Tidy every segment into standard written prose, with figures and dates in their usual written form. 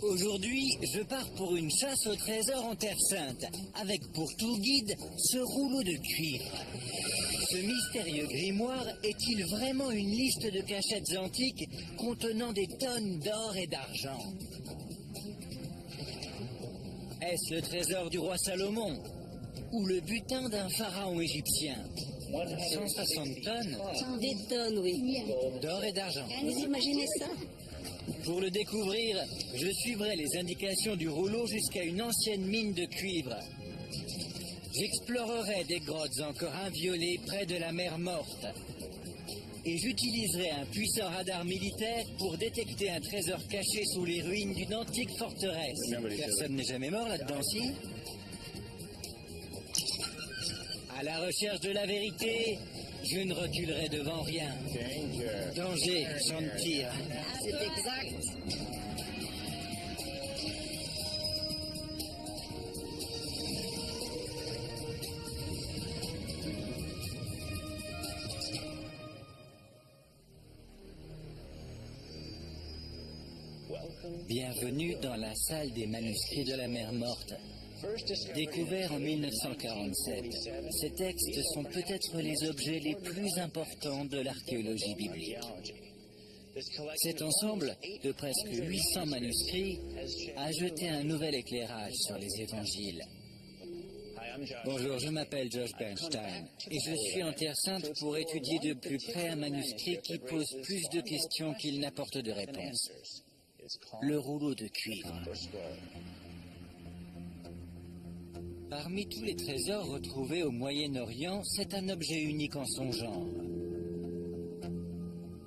Aujourd'hui, je pars pour une chasse au trésor en Terre Sainte, avec pour tout guide ce rouleau de cuivre. Ce mystérieux grimoire est-il vraiment une liste de cachettes antiques contenant des tonnes d'or et d'argent? Est-ce le trésor du roi Salomon ou le butin d'un pharaon égyptien? 160 tonnes Des tonnes, oui. d'or et d'argent. Vous imaginez ça? Pour le découvrir, je suivrai les indications du rouleau jusqu'à une ancienne mine de cuivre. J'explorerai des grottes encore inviolées près de la mer Morte. Et j'utiliserai un puissant radar militaire pour détecter un trésor caché sous les ruines d'une antique forteresse. Personne n'est jamais mort là-dedans, si? À la recherche de la vérité, je ne reculerai devant rien. Danger, champ de tir. C'est exact. Bienvenue dans la salle des manuscrits de la mer Morte. Découverts en 1947, ces textes sont peut-être les objets les plus importants de l'archéologie biblique. Cet ensemble de presque 800 manuscrits a jeté un nouvel éclairage sur les évangiles. Bonjour, je m'appelle Josh Bernstein et je suis en Terre Sainte pour étudier de plus près un manuscrit qui pose plus de questions qu'il n'apporte de réponses. Le rouleau de cuivre. Parmi tous les trésors retrouvés au Moyen-Orient, c'est un objet unique en son genre.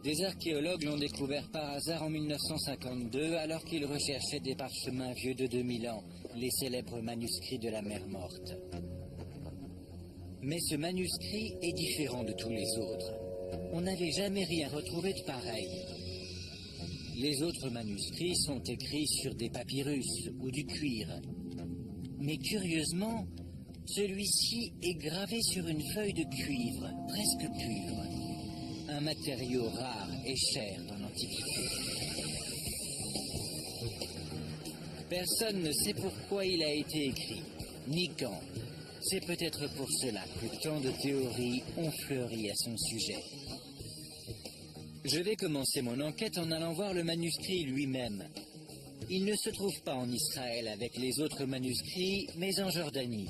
Des archéologues l'ont découvert par hasard en 1952 alors qu'ils recherchaient des parchemins vieux de 2000 ans, les célèbres manuscrits de la mer Morte. Mais ce manuscrit est différent de tous les autres. On n'avait jamais rien retrouvé de pareil. Les autres manuscrits sont écrits sur des papyrus ou du cuir. Mais curieusement, celui-ci est gravé sur une feuille de cuivre, presque pure. Un matériau rare et cher dans l'Antiquité. Personne ne sait pourquoi il a été écrit, ni quand. C'est peut-être pour cela que tant de théories ont fleuri à son sujet. Je vais commencer mon enquête en allant voir le manuscrit lui-même. Il ne se trouve pas en Israël avec les autres manuscrits, mais en Jordanie.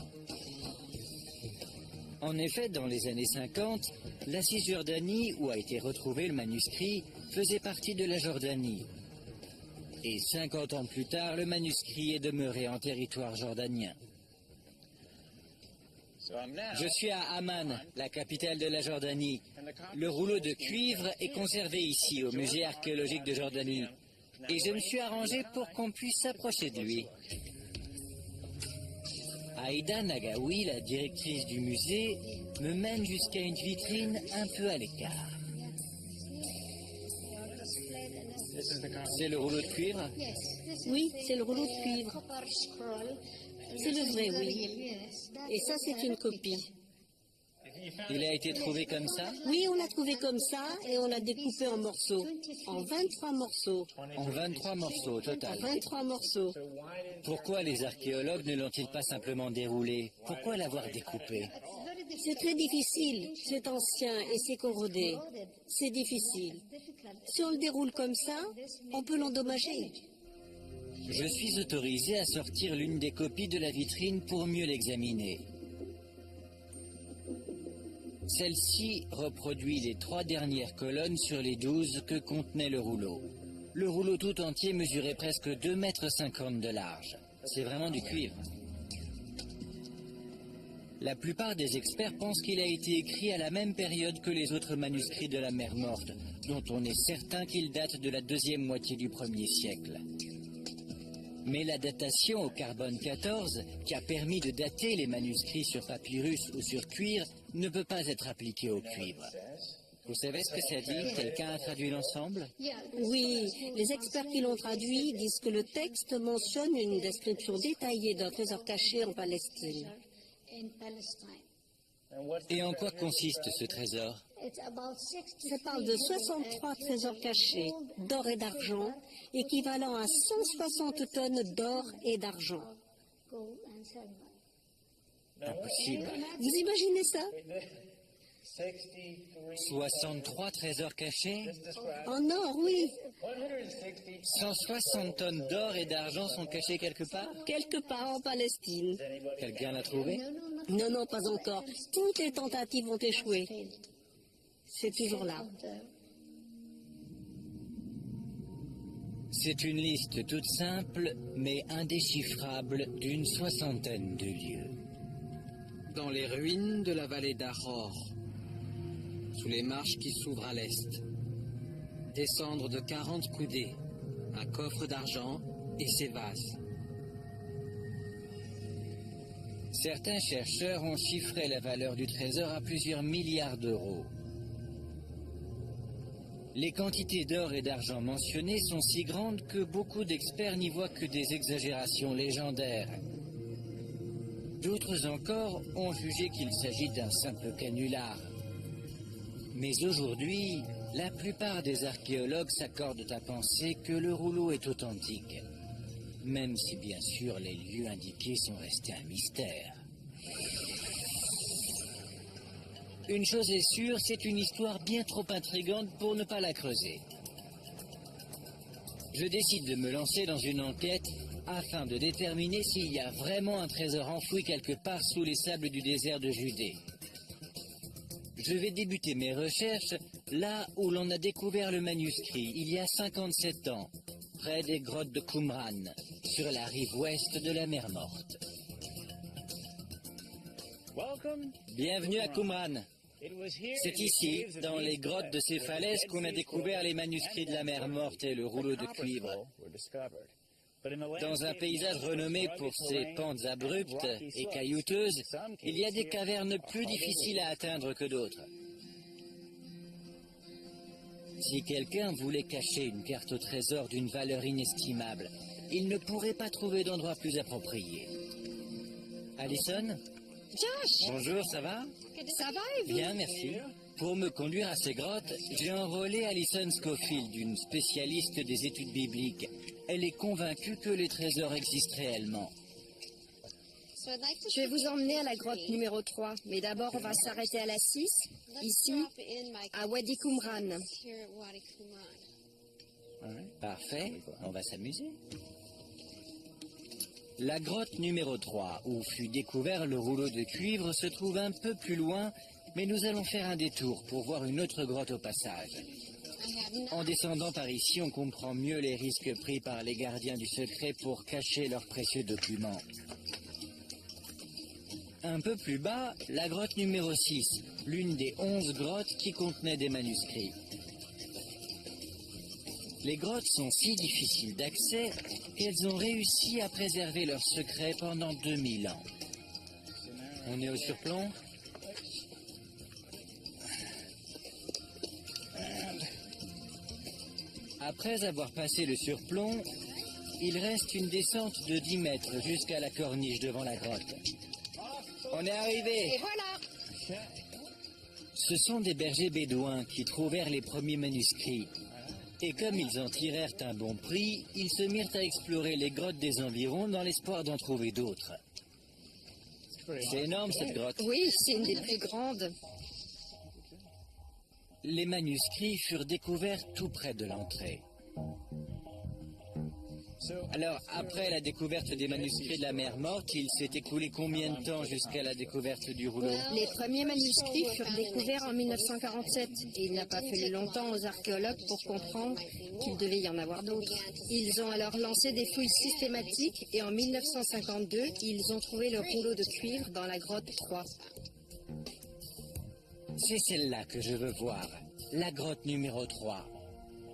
En effet, dans les années 50, la Cisjordanie, où a été retrouvé le manuscrit, faisait partie de la Jordanie. Et 50 ans plus tard, le manuscrit est demeuré en territoire jordanien. Je suis à Amman, la capitale de la Jordanie. Le rouleau de cuivre est conservé ici, au musée archéologique de Jordanie. Et je me suis arrangé pour qu'on puisse s'approcher de lui. Aïda Nagaoui, la directrice du musée, me mène jusqu'à une vitrine un peu à l'écart. C'est le rouleau de cuivre? Oui, c'est le rouleau de cuivre. C'est le vrai, oui. Et ça, c'est une copie. Il a été trouvé comme ça? Oui, on l'a trouvé comme ça et on l'a découpé en morceaux. En 23 morceaux. En 23 morceaux au En total. 23 morceaux. Pourquoi les archéologues ne l'ont-ils pas simplement déroulé? Pourquoi l'avoir découpé? C'est très difficile. C'est ancien et c'est corrodé. C'est difficile. Si on le déroule comme ça, on peut l'endommager. Je suis autorisé à sortir l'une des copies de la vitrine pour mieux l'examiner. Celle-ci reproduit les 3 dernières colonnes sur les 12 que contenait le rouleau. Le rouleau tout entier mesurait presque 2,50 m de large. C'est vraiment du cuivre. La plupart des experts pensent qu'il a été écrit à la même période que les autres manuscrits de la mer Morte, dont on est certain qu'il date de la deuxième moitié du 1er siècle. Mais la datation au carbone 14, qui a permis de dater les manuscrits sur papyrus ou sur cuir, ne peut pas être appliquée au cuivre. Vous savez ce que ça dit? Quelqu'un a traduit l'ensemble? Oui, les experts qui l'ont traduit disent que le texte mentionne une description détaillée d'un trésor caché en Palestine. Et en quoi consiste ce trésor? Ça parle de 63 trésors cachés d'or et d'argent, équivalent à 160 tonnes d'or et d'argent. Impossible. Vous imaginez ça? 63 trésors cachés? En or, oui. 160 tonnes d'or et d'argent sont cachés quelque part? Quelque part en Palestine. Quelqu'un l'a trouvé? Non, non, pas encore. Toutes les tentatives ont échoué. C'est toujours là. C'est une liste toute simple, mais indéchiffrable d'une soixantaine de lieux. Dans les ruines de la vallée d'Aror, sous les marches qui s'ouvrent à l'est, des cendres de 40 coudées, un coffre d'argent et ses vases. Certains chercheurs ont chiffré la valeur du trésor à plusieurs milliards d'euros. Les quantités d'or et d'argent mentionnées sont si grandes que beaucoup d'experts n'y voient que des exagérations légendaires. D'autres encore ont jugé qu'il s'agit d'un simple canular. Mais aujourd'hui, la plupart des archéologues s'accordent à penser que le rouleau est authentique, même si bien sûr les lieux indiqués sont restés un mystère. Une chose est sûre, c'est une histoire bien trop intrigante pour ne pas la creuser. Je décide de me lancer dans une enquête afin de déterminer s'il y a vraiment un trésor enfoui quelque part sous les sables du désert de Judée. Je vais débuter mes recherches là où l'on a découvert le manuscrit, il y a 57 ans, près des grottes de Qumran, sur la rive ouest de la mer Morte. Bienvenue à Qumran. C'est ici, dans les grottes de ces falaises, qu'on a découvert les manuscrits de la mer Morte et le rouleau de cuivre. Dans un paysage renommé pour ses pentes abruptes et caillouteuses, il y a des cavernes plus difficiles à atteindre que d'autres. Si quelqu'un voulait cacher une carte au trésor d'une valeur inestimable, il ne pourrait pas trouver d'endroit plus approprié. Alison? Josh! Bonjour, ça va? Ça va et vous? Bien, merci. Pour me conduire à ces grottes, j'ai enrôlé Alison Scofield, une spécialiste des études bibliques. Elle est convaincue que les trésors existent réellement. Je vais vous emmener à la grotte numéro 3, mais d'abord on va s'arrêter à la 6, ici, à Wadi Qumran. Parfait, on va s'amuser. La grotte numéro 3, où fut découvert le rouleau de cuivre, se trouve un peu plus loin, mais nous allons faire un détour pour voir une autre grotte au passage. En descendant par ici, on comprend mieux les risques pris par les gardiens du secret pour cacher leurs précieux documents. Un peu plus bas, la grotte numéro 6, l'une des 11 grottes qui contenaient des manuscrits. Les grottes sont si difficiles d'accès qu'elles ont réussi à préserver leurs secrets pendant 2000 ans. On est au surplomb? Après avoir passé le surplomb, il reste une descente de 10 mètres jusqu'à la corniche devant la grotte. On est arrivé! Et voilà! Ce sont des bergers bédouins qui trouvèrent les premiers manuscrits. Et comme ils en tirèrent un bon prix, ils se mirent à explorer les grottes des environs dans l'espoir d'en trouver d'autres. C'est énorme cette grotte. Oui, c'est une des plus grandes. Les manuscrits furent découverts tout près de l'entrée. Alors, après la découverte des manuscrits de la mer Morte, il s'est écoulé combien de temps jusqu'à la découverte du rouleau? Les premiers manuscrits furent découverts en 1947 et il n'a pas fallu longtemps aux archéologues pour comprendre qu'il devait y en avoir d'autres. Ils ont alors lancé des fouilles systématiques et en 1952, ils ont trouvé le rouleau de cuivre dans la grotte 3. C'est celle-là que je veux voir, la grotte numéro 3.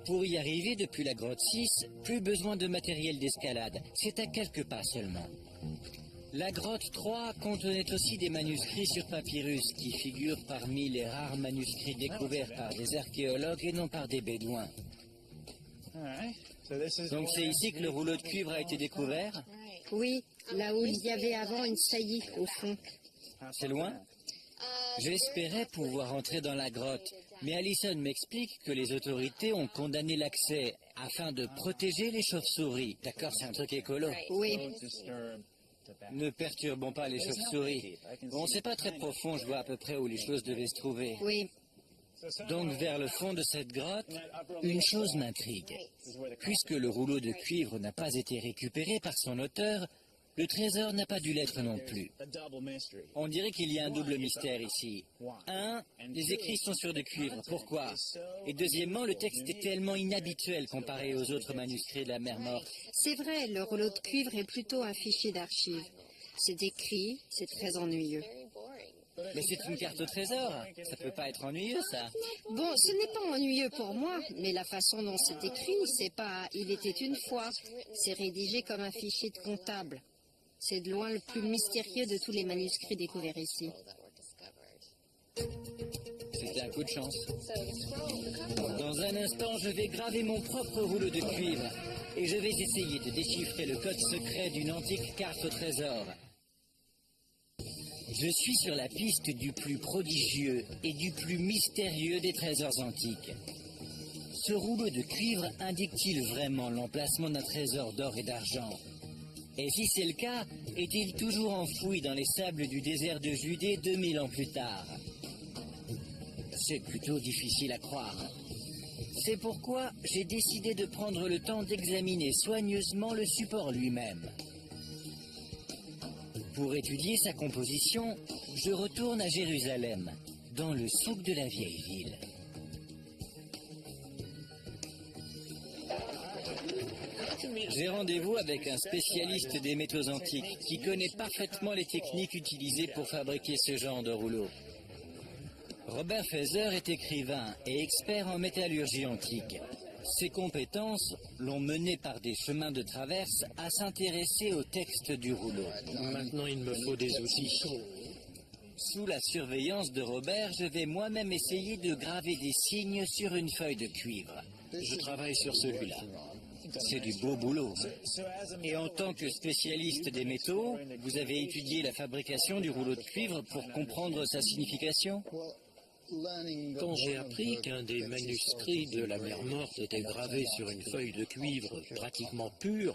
Pour y arriver depuis la grotte 6, plus besoin de matériel d'escalade, c'est à quelques pas seulement. La grotte 3 contenait aussi des manuscrits sur papyrus qui figurent parmi les rares manuscrits découverts par des archéologues et non par des bédouins. Donc c'est ici que le rouleau de cuivre a été découvert? Oui, là où il y avait avant une saillie au fond. C'est loin? J'espérais pouvoir entrer dans la grotte, mais Allison m'explique que les autorités ont condamné l'accès afin de protéger les chauves-souris. D'accord, c'est un truc écolo. Oui, Ne perturbons pas les chauves-souris. Bon, c'est pas très profond, je vois à peu près où les choses devaient se trouver. oui. Donc vers le fond de cette grotte, une chose m'intrigue. Puisque le rouleau de cuivre n'a pas été récupéré par son auteur, le trésor n'a pas dû l'être non plus. On dirait qu'il y a un double mystère ici. Un, les écrits sont sur de cuivre. Pourquoi? Et deuxièmement, le texte est tellement inhabituel comparé aux autres manuscrits de la mer Morte. C'est vrai, le rouleau de cuivre est plutôt un fichier d'archives. C'est écrit, c'est très ennuyeux. Mais c'est une carte au trésor. Ça peut pas être ennuyeux, ça. Bon, ce n'est pas ennuyeux pour moi, mais la façon dont c'est écrit, c'est pas « il était une fois ». C'est rédigé comme un fichier de comptable. C'est de loin le plus mystérieux de tous les manuscrits découverts ici. C'était un coup de chance. Dans un instant, je vais graver mon propre rouleau de cuivre et je vais essayer de déchiffrer le code secret d'une antique carte au trésor. Je suis sur la piste du plus prodigieux et du plus mystérieux des trésors antiques. Ce rouleau de cuivre indique-t-il vraiment l'emplacement d'un trésor d'or et d'argent? Et si c'est le cas, est-il toujours enfoui dans les sables du désert de Judée 2000 ans plus tard? C'est plutôt difficile à croire. C'est pourquoi j'ai décidé de prendre le temps d'examiner soigneusement le support lui-même. Pour étudier sa composition, je retourne à Jérusalem, dans le souk de la vieille ville. J'ai rendez-vous avec un spécialiste des métaux antiques qui connaît parfaitement les techniques utilisées pour fabriquer ce genre de rouleau. Robert Feather est écrivain et expert en métallurgie antique. Ses compétences l'ont mené par des chemins de traverse à s'intéresser au texte du rouleau. Maintenant, il me faut des outils. Sous la surveillance de Robert, je vais moi-même essayer de graver des signes sur une feuille de cuivre. Je travaille sur celui-là. C'est du beau boulot. Et en tant que spécialiste des métaux, vous avez étudié la fabrication du rouleau de cuivre pour comprendre sa signification? Quand j'ai appris qu'un des manuscrits de la mer Morte était gravé sur une feuille de cuivre pratiquement pure,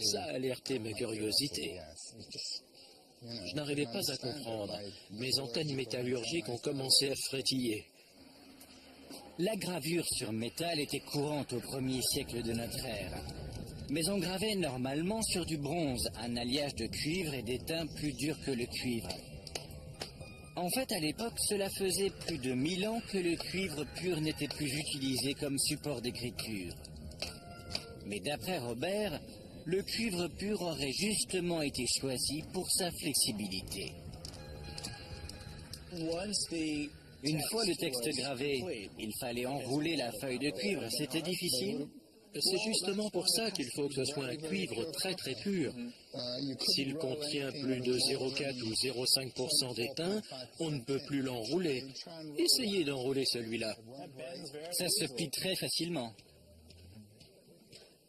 ça a alerté ma curiosité. Je n'arrivais pas à comprendre. Mes antennes métallurgiques ont commencé à frétiller. La gravure sur métal était courante au 1er siècle de notre ère. Mais on gravait normalement sur du bronze, un alliage de cuivre et d'étain plus dur que le cuivre. En fait, à l'époque, cela faisait plus de 1000 ans que le cuivre pur n'était plus utilisé comme support d'écriture. Mais d'après Robert, le cuivre pur aurait justement été choisi pour sa flexibilité. Une fois le texte gravé, il fallait enrouler la feuille de cuivre. C'était difficile? C'est justement pour ça qu'il faut que ce soit un cuivre très très pur. S'il contient plus de 0,4 ou 0,5% d'étain, on ne peut plus l'enrouler. Essayez d'enrouler celui-là. Ça se plie très facilement.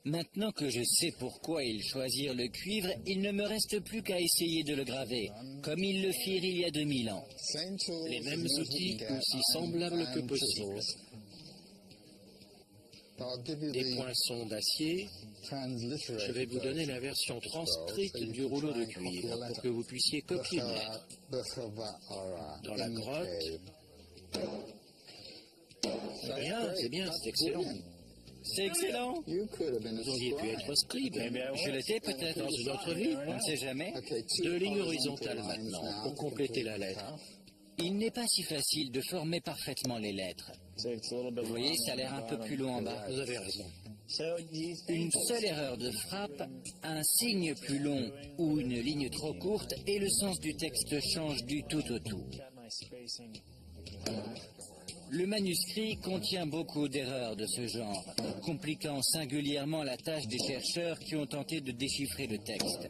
Maintenant que je sais pourquoi ils choisirent le cuivre, il ne me reste plus qu'à essayer de le graver, comme ils le firent il y a 2000 ans. Les mêmes outils aussi semblables que possible. Des poinçons d'acier. Je vais vous donner la version transcrite du rouleau de cuivre pour que vous puissiez copier le maître. Dans la grotte. C'est bien, c'est excellent. C'est excellent. Vous auriez pu être scribe. Je l'étais peut-être Dans une autre vie. On ne sait jamais. 2 lignes horizontales maintenant pour compléter la lettre. Il n'est pas si facile de former parfaitement les lettres. Vous voyez, ça a l'air un peu plus long en bas. Vous avez raison. Une seule erreur de frappe, un signe plus long ou une ligne trop courte et le sens du texte change du tout au tout. Le manuscrit contient beaucoup d'erreurs de ce genre, compliquant singulièrement la tâche des chercheurs qui ont tenté de déchiffrer le texte.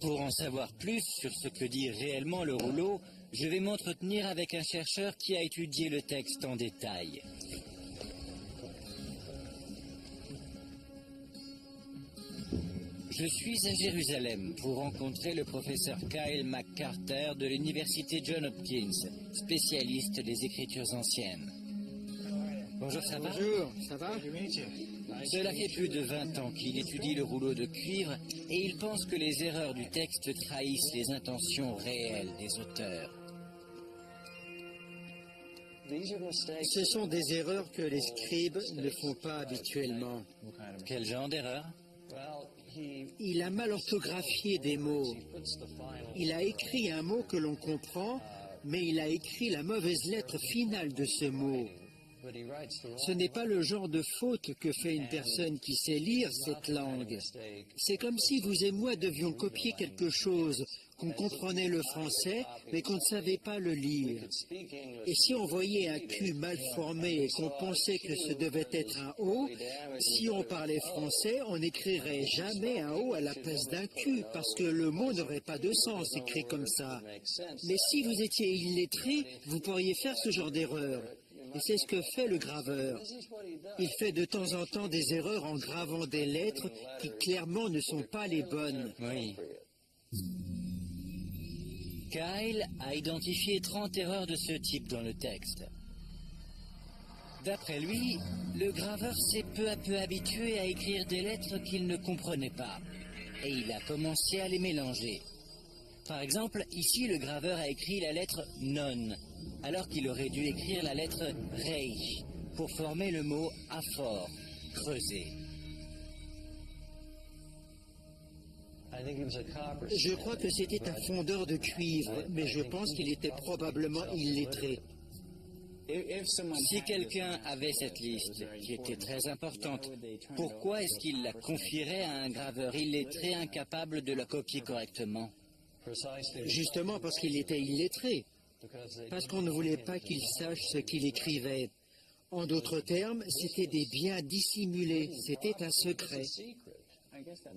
Pour en savoir plus sur ce que dit réellement le rouleau, je vais m'entretenir avec un chercheur qui a étudié le texte en détail. Je suis à Jérusalem pour rencontrer le professeur Kyle McCarter de l'université John Hopkins, spécialiste des écritures anciennes. Bonjour, ça va? Bonjour, ça va? Cela fait plus de 20 ans qu'il étudie le rouleau de cuivre et il pense que les erreurs du texte trahissent les intentions réelles des auteurs. Ce sont des erreurs que les scribes ne font pas habituellement. Quel genre d'erreur? Il a mal orthographié des mots. Il a écrit un mot que l'on comprend, mais il a écrit la mauvaise lettre finale de ce mot. Ce n'est pas le genre de faute que fait une personne qui sait lire cette langue. C'est comme si vous et moi devions copier quelque chose, qu'on comprenait le français, mais qu'on ne savait pas le lire. Et si on voyait un Q mal formé et qu'on pensait que ce devait être un O, si on parlait français, on n'écrirait jamais un O à la place d'un Q, parce que le mot n'aurait pas de sens écrit comme ça. Mais si vous étiez illettré, vous pourriez faire ce genre d'erreur. Et c'est ce que fait le graveur. Il fait de temps en temps des erreurs en gravant des lettres qui clairement ne sont pas les bonnes. Oui. Kyle a identifié 30 erreurs de ce type dans le texte. D'après lui, le graveur s'est peu à peu habitué à écrire des lettres qu'il ne comprenait pas. Et il a commencé à les mélanger. Par exemple, ici, le graveur a écrit la lettre non, alors qu'il aurait dû écrire la lettre rei pour former le mot aphore, creuser. Je crois que c'était un fondeur de cuivre, mais je pense qu'il était probablement illettré. Si quelqu'un avait cette liste, qui était très importante, pourquoi est-ce qu'il la confierait à un graveur illettré incapable de la copier correctement? Justement parce qu'il était illettré. Parce qu'on ne voulait pas qu'il sache ce qu'il écrivait. En d'autres termes, c'était des biens dissimulés, c'était un secret.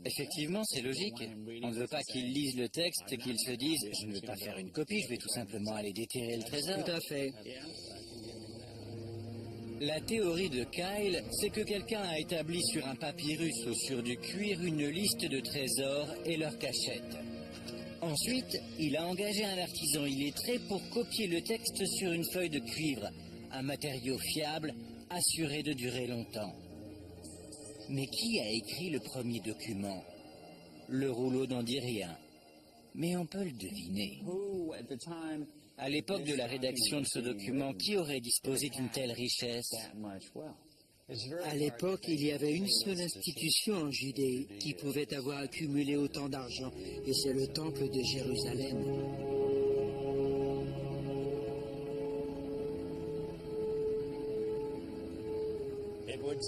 Effectivement, c'est logique. On ne veut pas qu'il lise le texte et qu'il se dise « je ne vais pas faire une copie, je vais tout simplement aller déterrer le trésor ». Tout à fait. La théorie de Kyle, c'est que quelqu'un a établi sur un papyrus ou sur du cuir une liste de trésors et leurs cachettes. Ensuite, il a engagé un artisan illettré pour copier le texte sur une feuille de cuivre, un matériau fiable, assuré de durer longtemps. Mais qui a écrit le premier document? Le rouleau n'en dit rien, mais on peut le deviner. À l'époque de la rédaction de ce document, qui aurait disposé d'une telle richesse? À l'époque, il y avait une seule institution en Judée qui pouvait avoir accumulé autant d'argent, et c'est le Temple de Jérusalem.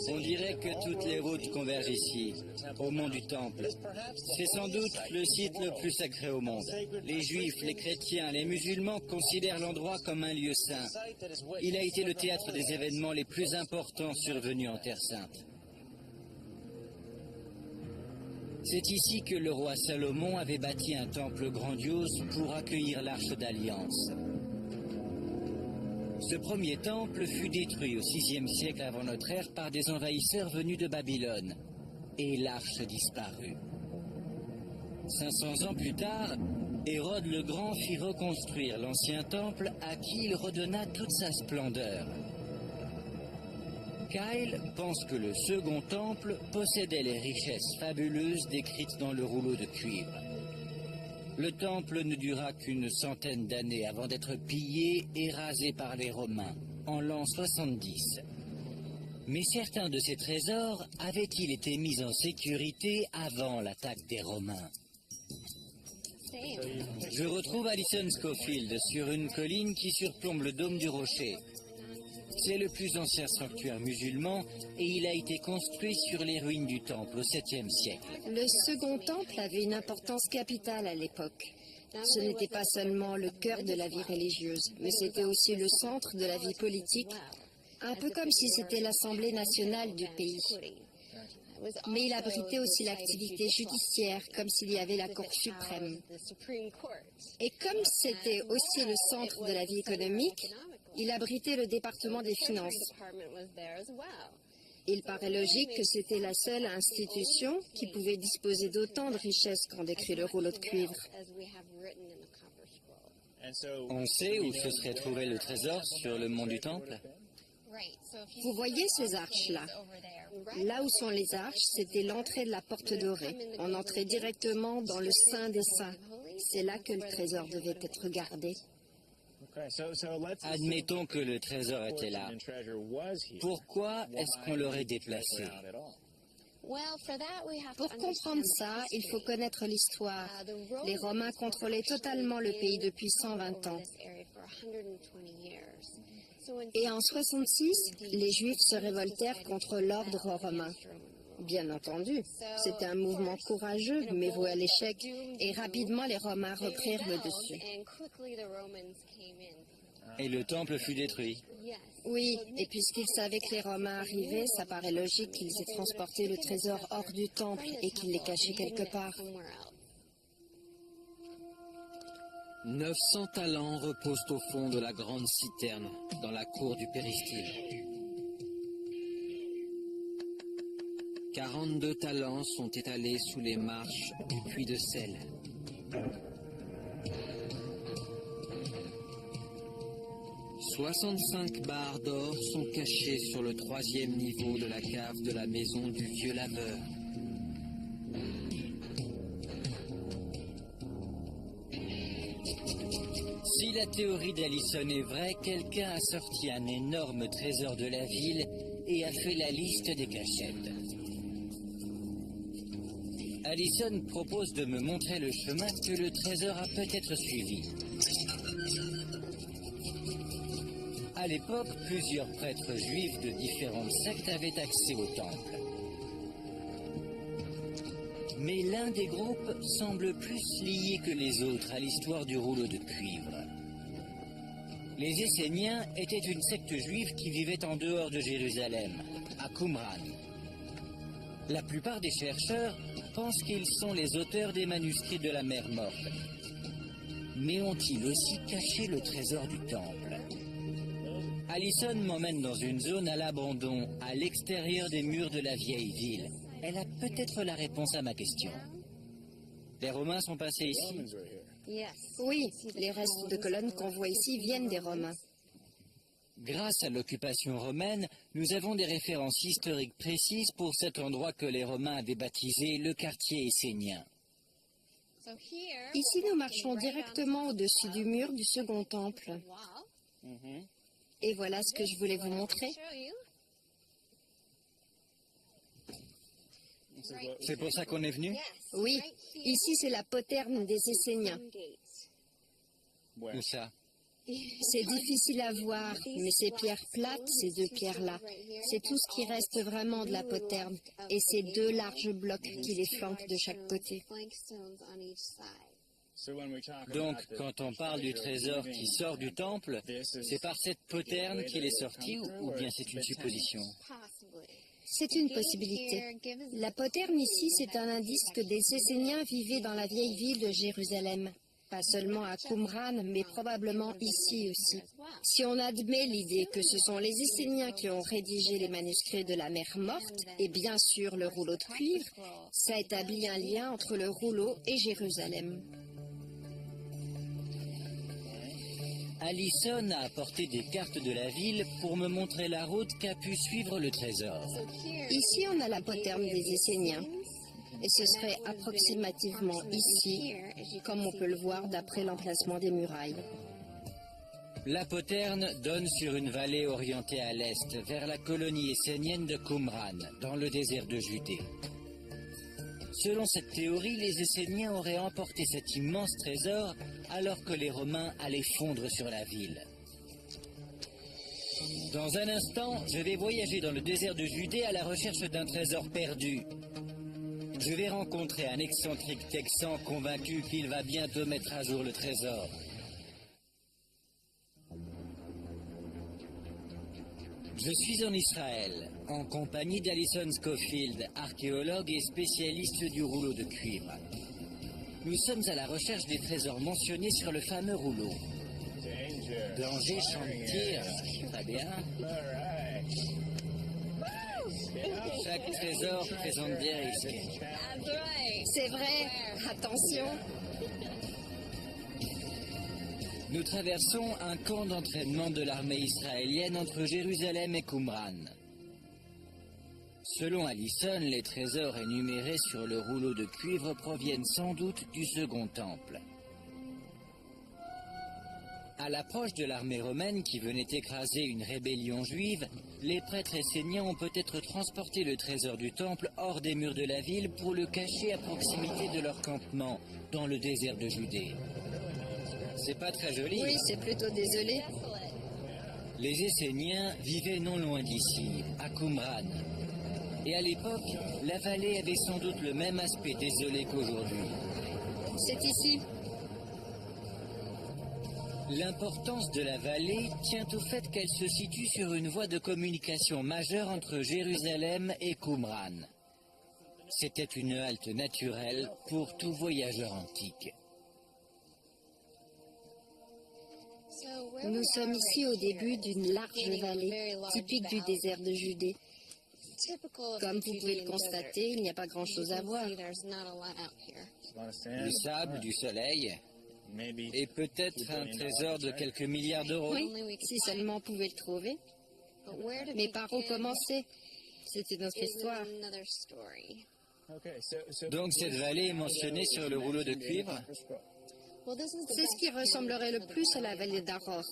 On dirait que toutes les routes convergent ici, au mont du Temple. C'est sans doute le site le plus sacré au monde. Les Juifs, les chrétiens, les musulmans considèrent l'endroit comme un lieu saint. Il a été le théâtre des événements les plus importants survenus en Terre Sainte. C'est ici que le roi Salomon avait bâti un temple grandiose pour accueillir l'Arche d'Alliance. Ce premier temple fut détruit au VIe siècle avant notre ère par des envahisseurs venus de Babylone, et l'arche disparut. 500 ans plus tard, Hérode le Grand fit reconstruire l'ancien temple à qui il redonna toute sa splendeur. Kyle pense que le second temple possédait les richesses fabuleuses décrites dans le rouleau de cuivre. Le temple ne dura qu'une centaine d'années avant d'être pillé et rasé par les Romains, en l'an 70. Mais certains de ces trésors avaient-ils été mis en sécurité avant l'attaque des Romains? Je retrouve Alison Schofield sur une colline qui surplombe le dôme du Rocher. C'est le plus ancien sanctuaire musulman et il a été construit sur les ruines du temple au 7e siècle. Le second temple avait une importance capitale à l'époque. Ce n'était pas seulement le cœur de la vie religieuse, mais c'était aussi le centre de la vie politique, un peu comme si c'était l'Assemblée nationale du pays. Mais il abritait aussi l'activité judiciaire, comme s'il y avait la Cour suprême. Et comme c'était aussi le centre de la vie économique, il abritait le département des finances. Il paraît logique que c'était la seule institution qui pouvait disposer d'autant de richesses qu'en décrit le rouleau de cuivre. On sait où se serait trouvé le trésor sur le mont du Temple? Vous voyez ces arches-là? Là où sont les arches, c'était l'entrée de la porte dorée. On entrait directement dans le Saint des Saints. C'est là que le trésor devait être gardé. Admettons que le trésor était là. Pourquoi est-ce qu'on l'aurait déplacé? Pour comprendre ça, il faut connaître l'histoire. Les Romains contrôlaient totalement le pays depuis 120 ans. Et en 66, les Juifs se révoltèrent contre l'ordre romain. Bien entendu, c'était un mouvement courageux, mais voué à l'échec, et rapidement les Romains reprirent le dessus. Et le temple fut détruit. Oui, et puisqu'ils savaient que les Romains arrivaient, ça paraît logique qu'ils aient transporté le trésor hors du temple et qu'ils l'aient caché quelque part. 900 talents reposent au fond de la grande citerne, dans la cour du péristyle. 42 talents sont étalés sous les marches du puits de sel. « 65 barres d'or sont cachées sur le 3e niveau de la cave de la maison du vieux laveur. Si la théorie d'Allison est vraie, quelqu'un a sorti un énorme trésor de la ville et a fait la liste des cachettes. Allison propose de me montrer le chemin que le trésor a peut-être suivi. À l'époque, plusieurs prêtres juifs de différentes sectes avaient accès au temple. Mais l'un des groupes semble plus lié que les autres à l'histoire du rouleau de cuivre. Les Esséniens étaient une secte juive qui vivait en dehors de Jérusalem, à Qumran. La plupart des chercheurs pensent qu'ils sont les auteurs des manuscrits de la mer Morte. Mais ont-ils aussi caché le trésor du temple? Allison m'emmène dans une zone à l'abandon, à l'extérieur des murs de la vieille ville. Elle a peut-être la réponse à ma question. Les Romains sont passés ici? Oui, les restes de colonnes qu'on voit ici viennent des Romains. Grâce à l'occupation romaine, nous avons des références historiques précises pour cet endroit que les Romains avaient baptisé le quartier essénien. Ici, nous marchons directement au-dessus du mur du second temple. Et voilà ce que je voulais vous montrer. C'est pour ça qu'on est venu? Oui, ici c'est la poterne des Esséniens. Où ça? C'est difficile à voir, mais ces pierres plates, ces deux pierres-là, c'est tout ce qui reste vraiment de la poterne, et ces deux larges blocs qui les flanquent de chaque côté. Donc, quand on parle du trésor qui sort du temple, c'est par cette poterne qu'il est sorti ou bien c'est une supposition? C'est une possibilité. La poterne ici, c'est un indice que des Esséniens vivaient dans la vieille ville de Jérusalem. Pas seulement à Qumran, mais probablement ici aussi. Si on admet l'idée que ce sont les Esséniens qui ont rédigé les manuscrits de la mer Morte, et bien sûr le rouleau de cuivre, ça établit un lien entre le rouleau et Jérusalem. Allison a apporté des cartes de la ville pour me montrer la route qu'a pu suivre le trésor. Ici, on a la poterne des Esséniens. Et ce serait approximativement ici, comme on peut le voir d'après l'emplacement des murailles. La poterne donne sur une vallée orientée à l'est, vers la colonie essénienne de Qumran, dans le désert de Judée. Selon cette théorie, les Esséniens auraient emporté cet immense trésor alors que les Romains allaient fondre sur la ville. Dans un instant, je vais voyager dans le désert de Judée à la recherche d'un trésor perdu. Je vais rencontrer un excentrique texan convaincu qu'il va bientôt mettre à jour le trésor. Je suis en Israël, en compagnie d'Allison Schofield, archéologue et spécialiste du rouleau de cuivre. Nous sommes à la recherche des trésors mentionnés sur le fameux rouleau. Danger, champ de tir, très bien. Chaque trésor présente des risques. C'est vrai, attention. Nous traversons un camp d'entraînement de l'armée israélienne entre Jérusalem et Qumran. Selon Allison, les trésors énumérés sur le rouleau de cuivre proviennent sans doute du Second Temple. À l'approche de l'armée romaine qui venait écraser une rébellion juive, les prêtres esséniens ont peut-être transporté le trésor du temple hors des murs de la ville pour le cacher à proximité de leur campement, dans le désert de Judée. C'est pas très joli. Oui, c'est plutôt désolé. Les Esséniens vivaient non loin d'ici, à Qumran. Et à l'époque, la vallée avait sans doute le même aspect désolé qu'aujourd'hui. C'est ici. L'importance de la vallée tient au fait qu'elle se situe sur une voie de communication majeure entre Jérusalem et Qumran. C'était une halte naturelle pour tout voyageur antique. Nous sommes ici au début d'une large vallée, typique du désert de Judée. Comme vous pouvez le constater, il n'y a pas grand-chose à voir. Du sable, du soleil, et peut-être un trésor de quelques milliards d'euros. Oui, si seulement on pouvait le trouver. Mais par où commencer? C'était notre histoire. Donc cette vallée est mentionnée sur le rouleau de cuivre? C'est ce qui ressemblerait le plus à la vallée d'Aror.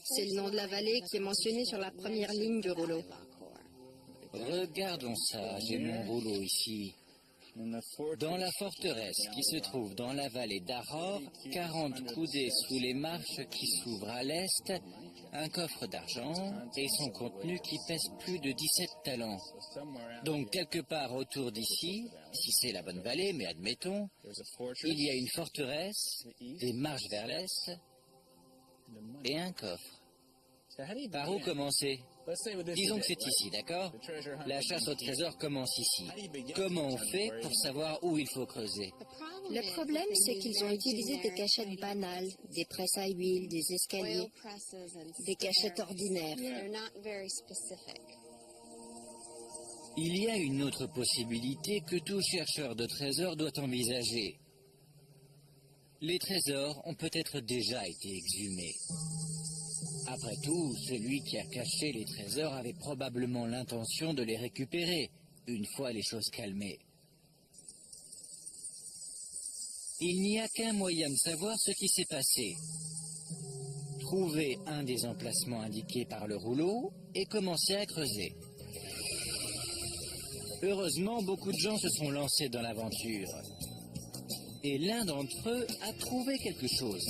C'est le nom de la vallée qui est mentionné sur la première ligne du rouleau. Regardons ça, j'ai mon rouleau ici. Dans la forteresse qui se trouve dans la vallée d'Aror, 40 coudées sous les marches qui s'ouvrent à l'est, un coffre d'argent et son contenu qui pèse plus de 17 talents. Donc quelque part autour d'ici, si c'est la bonne vallée, mais admettons, il y a une forteresse, des marches vers l'est et un coffre. Par où commencer? Disons que c'est ici, d'accord? La chasse au trésor commence ici. Comment on fait pour savoir où il faut creuser? Le problème, c'est qu'ils ont utilisé des cachettes banales, des presses à huile, des escaliers, des cachettes ordinaires. Il y a une autre possibilité que tout chercheur de trésors doit envisager. Les trésors ont peut-être déjà été exhumés. Après tout, celui qui a caché les trésors avait probablement l'intention de les récupérer, une fois les choses calmées. Il n'y a qu'un moyen de savoir ce qui s'est passé. Trouver un des emplacements indiqués par le rouleau et commencer à creuser. Heureusement, beaucoup de gens se sont lancés dans l'aventure. Et l'un d'entre eux a trouvé quelque chose.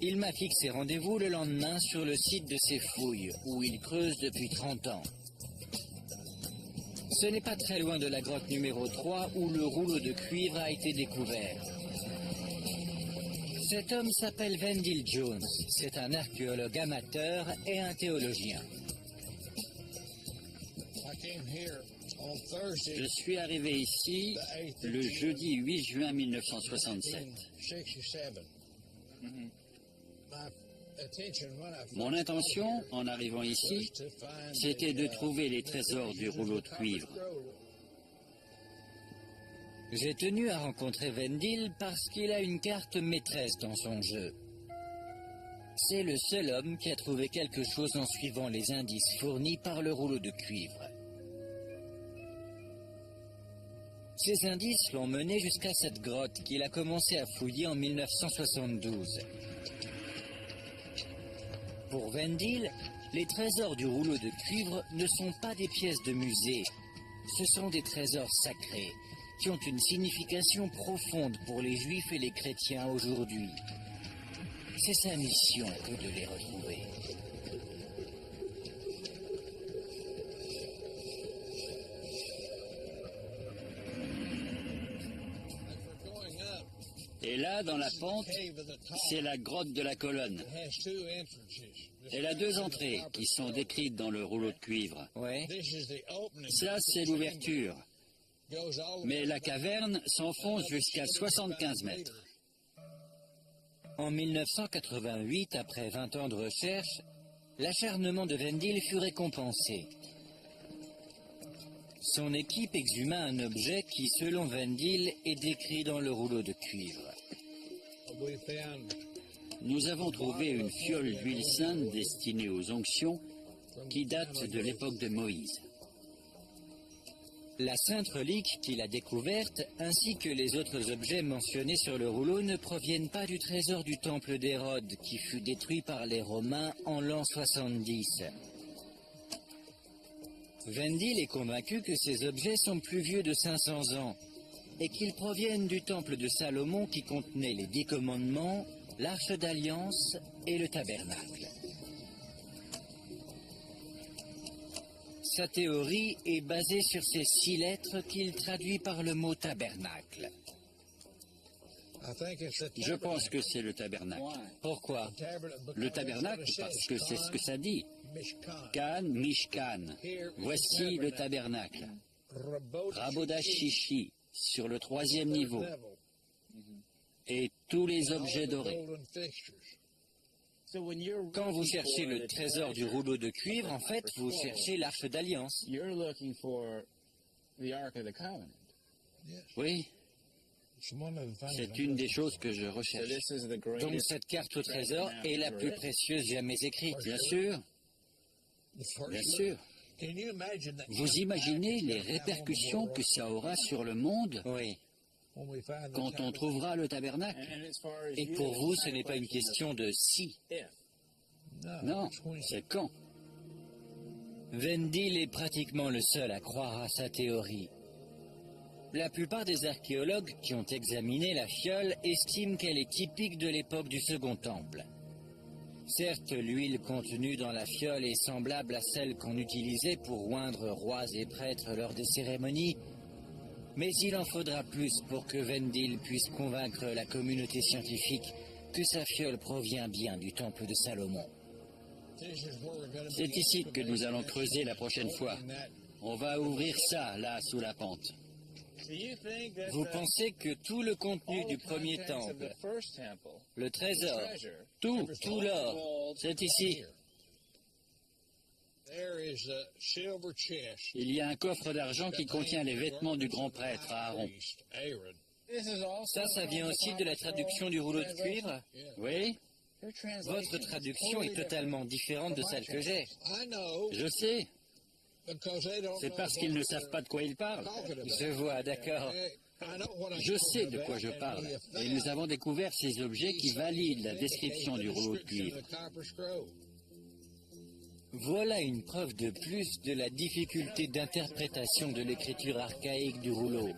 Il m'a fixé rendez-vous le lendemain sur le site de ses fouilles, où il creuse depuis 30 ans. Ce n'est pas très loin de la grotte numéro 3 où le rouleau de cuivre a été découvert. Cet homme s'appelle Wendell Jones. C'est un archéologue amateur et un théologien. Je suis arrivé ici le jeudi 8 juin 1967. Mon intention, en arrivant ici, c'était de trouver les trésors du rouleau de cuivre. J'ai tenu à rencontrer Wendell parce qu'il a une carte maîtresse dans son jeu. C'est le seul homme qui a trouvé quelque chose en suivant les indices fournis par le rouleau de cuivre. Ces indices l'ont mené jusqu'à cette grotte qu'il a commencé à fouiller en 1972. Pour Wendell, les trésors du rouleau de cuivre ne sont pas des pièces de musée. Ce sont des trésors sacrés qui ont une signification profonde pour les juifs et les chrétiens aujourd'hui. C'est sa mission que de les retrouver. Et là, dans la pente, c'est la grotte de la colonne. Elle a deux entrées qui sont décrites dans le rouleau de cuivre. Ouais. Ça, c'est l'ouverture. Mais la caverne s'enfonce jusqu'à 75 mètres. En 1988, après 20 ans de recherche, l'acharnement de Wendell fut récompensé. Son équipe exhuma un objet qui, selon Vendil, est décrit dans le rouleau de cuivre. Nous avons trouvé une fiole d'huile sainte destinée aux onctions qui date de l'époque de Moïse. La sainte relique qu'il a découverte, ainsi que les autres objets mentionnés sur le rouleau, ne proviennent pas du trésor du temple d'Hérode, qui fut détruit par les Romains en l'an 70. Vendil est convaincu que ces objets sont plus vieux de 500 ans et qu'ils proviennent du temple de Salomon qui contenait les 10 commandements, l'arche d'alliance et le tabernacle. Sa théorie est basée sur ces 6 lettres qu'il traduit par le mot tabernacle. Je pense que c'est le tabernacle. Pourquoi? Le tabernacle parce que c'est ce que ça dit. Kan, Mishkan. Voici le tabernacle. Rabodash Shishi, sur le 3e niveau. Et tous les objets dorés. Quand vous cherchez le trésor du rouleau de cuivre, en fait, vous cherchez l'arche d'alliance. Oui, c'est une des choses que je recherche. Donc cette carte au trésor est la plus précieuse jamais écrite. Bien sûr, bien sûr. Vous imaginez les répercussions que ça aura sur le monde Oui. quand on trouvera le tabernacle? Et pour vous, ce n'est pas une question de si. Non, c'est quand. Vendil est pratiquement le seul à croire à sa théorie. La plupart des archéologues qui ont examiné la fiole estiment qu'elle est typique de l'époque du Second Temple. Certes, l'huile contenue dans la fiole est semblable à celle qu'on utilisait pour oindre rois et prêtres lors des cérémonies, mais il en faudra plus pour que Vendil puisse convaincre la communauté scientifique que sa fiole provient bien du temple de Salomon. C'est ici que nous allons creuser la prochaine fois. On va ouvrir ça, là, sous la pente. Vous pensez que tout le contenu du premier temple, le trésor, tout l'or, c'est ici? Il y a un coffre d'argent qui contient les vêtements du grand prêtre Aaron. Ça vient aussi de la traduction du rouleau de cuivre? Oui, Votre traduction est totalement différente de celle que j'ai. je sais. C'est parce qu'ils ne savent pas de quoi ils parlent. Je vois, d'accord. Je sais de quoi je parle. Et nous avons découvert ces objets qui valident la description du rouleau de cuivre. Voilà une preuve de plus de la difficulté d'interprétation de l'écriture archaïque du rouleau.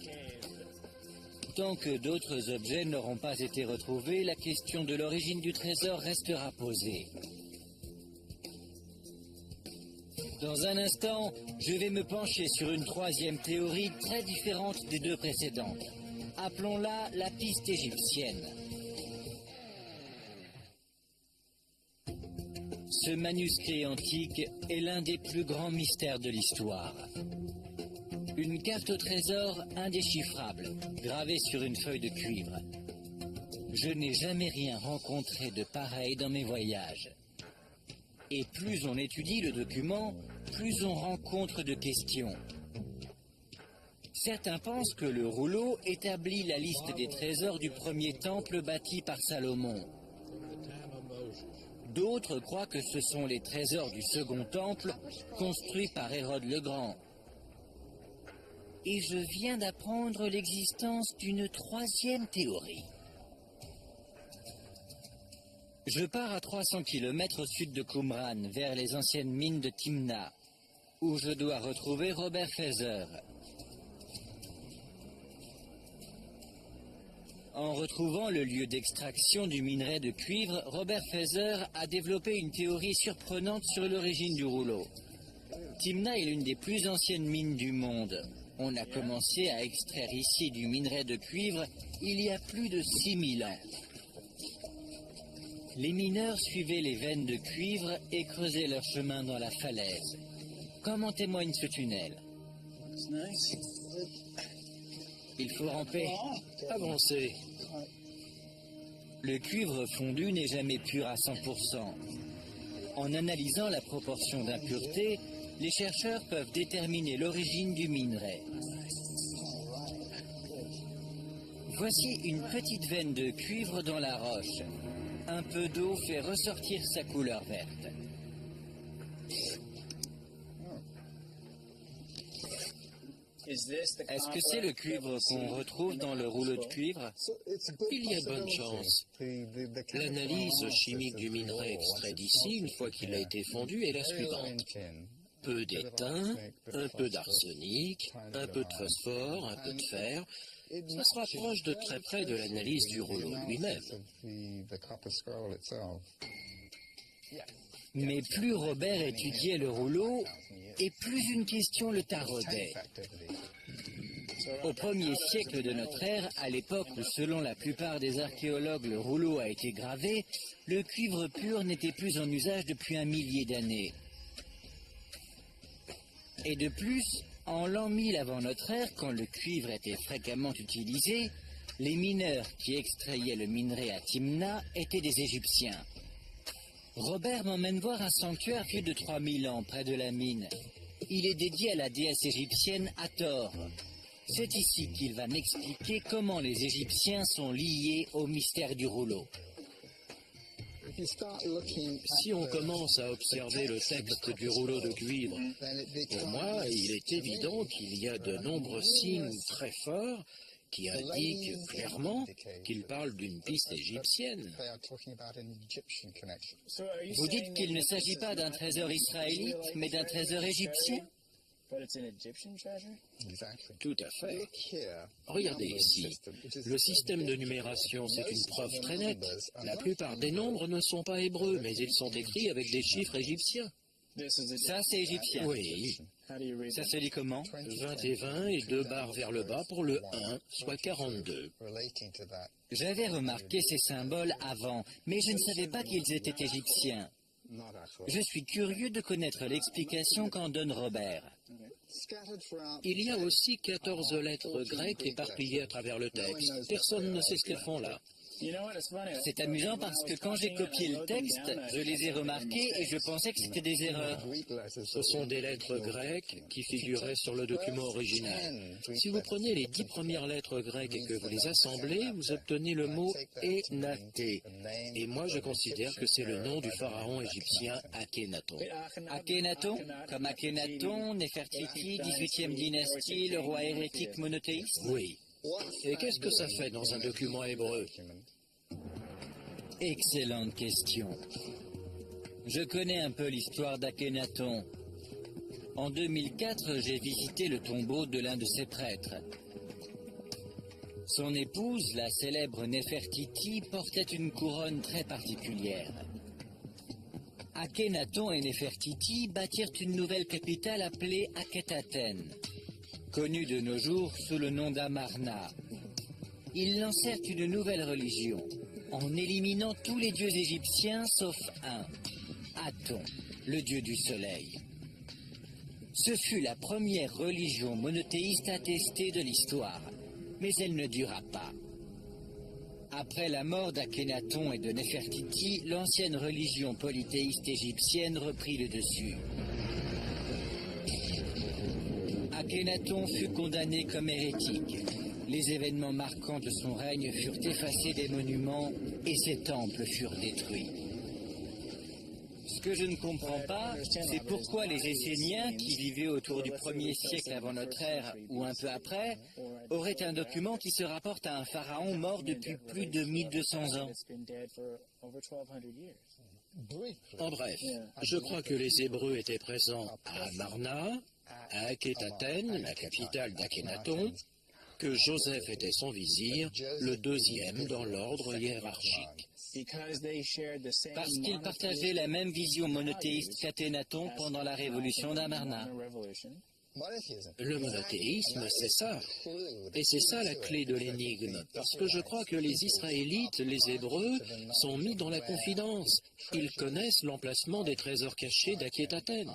Tant que d'autres objets n'auront pas été retrouvés, la question de l'origine du trésor restera posée. Dans un instant, je vais me pencher sur une troisième théorie très différente des deux précédentes. Appelons-la la piste égyptienne. Ce manuscrit antique est l'un des plus grands mystères de l'histoire. Une carte au trésor indéchiffrable, gravée sur une feuille de cuivre. Je n'ai jamais rien rencontré de pareil dans mes voyages. Et plus on étudie le document, plus on rencontre de questions. Certains pensent que le rouleau établit la liste des trésors du premier temple bâti par Salomon. D'autres croient que ce sont les trésors du second temple construit par Hérode le Grand. Et je viens d'apprendre l'existence d'une troisième théorie. Je pars à 300 km au sud de Qumran, vers les anciennes mines de Timna, où je dois retrouver Robert Feather. En retrouvant le lieu d'extraction du minerai de cuivre, Robert Feather a développé une théorie surprenante sur l'origine du rouleau. Timna est l'une des plus anciennes mines du monde. On a commencé à extraire ici du minerai de cuivre il y a plus de 6000 ans. Les mineurs suivaient les veines de cuivre et creusaient leur chemin dans la falaise, comme en témoigne ce tunnel. Il faut ramper, avancer. Le cuivre fondu n'est jamais pur à 100%. En analysant la proportion d'impuretés, les chercheurs peuvent déterminer l'origine du minerai. Voici une petite veine de cuivre dans la roche. Un peu d'eau fait ressortir sa couleur verte. Est-ce que c'est le cuivre qu'on retrouve dans le rouleau de cuivre? Il y a de bonnes chances. L'analyse chimique du minerai extrait d'ici, une fois qu'il a été fondu, est la suivante. Peu d'étain, un peu d'arsenic, un peu de phosphore, un peu de fer. Ça se rapproche de très près de l'analyse du rouleau lui-même. Mais plus Robert étudiait le rouleau, et plus une question le taraudait. Au 1er siècle de notre ère, à l'époque où selon la plupart des archéologues le rouleau a été gravé, le cuivre pur n'était plus en usage depuis 1 millier d'années. Et de plus, en l'an 1000 avant notre ère, quand le cuivre était fréquemment utilisé, les mineurs qui extrayaient le minerai à Timna étaient des Égyptiens. Robert m'emmène voir un sanctuaire vieux de 3000 ans près de la mine. Il est dédié à la déesse égyptienne Hathor. C'est ici qu'il va m'expliquer comment les Égyptiens sont liés au mystère du rouleau. Si on commence à observer le texte du rouleau de cuivre, pour moi, il est évident qu'il y a de nombreux signes très forts qui indiquent clairement qu'il parle d'une piste égyptienne. Vous dites qu'il ne s'agit pas d'un trésor israélite, mais d'un trésor égyptien? Tout à fait. Regardez ici. Le système de numération, c'est une preuve très nette. La plupart des nombres ne sont pas hébreux, mais ils sont écrits avec des chiffres égyptiens. Ça, c'est égyptien. Oui. Ça se lit comment? 20 et 20 et 2 barres vers le bas pour le 1, soit 42. J'avais remarqué ces symboles avant, mais je ne savais pas qu'ils étaient égyptiens. Je suis curieux de connaître l'explication qu'en donne Robert. Il y a aussi 14 lettres grecques éparpillées à travers le texte. Personne ne sait ce qu'elles font là. C'est amusant parce que quand j'ai copié le texte, je les ai remarquées et je pensais que c'était des erreurs. Ce sont des lettres grecques qui figuraient sur le document original. Si vous prenez les 10 premières lettres grecques et que vous les assemblez, vous obtenez le mot Énaté. Et moi, je considère que c'est le nom du pharaon égyptien Akhénaton. Akhénaton, comme Akhénaton, Néfertiti, 18e dynastie, le roi hérétique monothéiste? Oui. Et qu'est-ce que ça fait dans un document hébreu? Excellente question. Je connais un peu l'histoire d'Akhénaton. En 2004, j'ai visité le tombeau de l'un de ses prêtres. Son épouse, la célèbre Néfertiti, portait une couronne très particulière. Akhénaton et Néfertiti bâtirent une nouvelle capitale appelée Akhetaten, connue de nos jours sous le nom d'Amarna. Ils lancèrent une nouvelle religion, en éliminant tous les dieux égyptiens sauf un, Aton, le dieu du soleil. Ce fut la première religion monothéiste attestée de l'histoire, mais elle ne dura pas. Après la mort d'Akhénaton et de Néfertiti, l'ancienne religion polythéiste égyptienne reprit le dessus. Akhénaton fut condamné comme hérétique. Les événements marquants de son règne furent effacés des monuments et ses temples furent détruits. Ce que je ne comprends pas, c'est pourquoi les Esséniens, qui vivaient autour du 1er siècle avant notre ère ou un peu après, auraient un document qui se rapporte à un pharaon mort depuis plus de 1200 ans. En bref, je crois que les Hébreux étaient présents à Amarna, à Akhetaten, la capitale d'Akhénaton, que Joseph était son vizir, le deuxième dans l'ordre hiérarchique. Parce qu'ils partageaient la même vision monothéiste qu'Akhénaton pendant la révolution d'Amarna. Le monothéisme, c'est ça. Et c'est ça la clé de l'énigme. Parce que je crois que les Israélites, les Hébreux, sont mis dans la confidence. Ils connaissent l'emplacement des trésors cachés d'Akhetaten.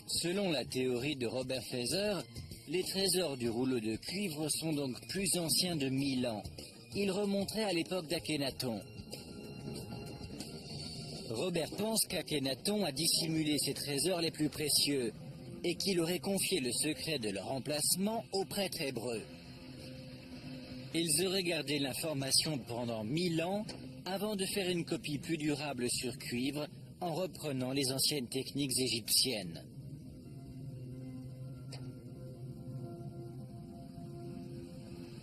Selon la théorie de Robert Feser, les trésors du rouleau de cuivre sont donc plus anciens de 1000 ans. Ils remonteraient à l'époque d'Akhénaton. Robert pense qu'Akhenaton a dissimulé ses trésors les plus précieux et qu'il aurait confié le secret de leur emplacement aux prêtres hébreux. Ils auraient gardé l'information pendant 1000 ans avant de faire une copie plus durable sur cuivre en reprenant les anciennes techniques égyptiennes.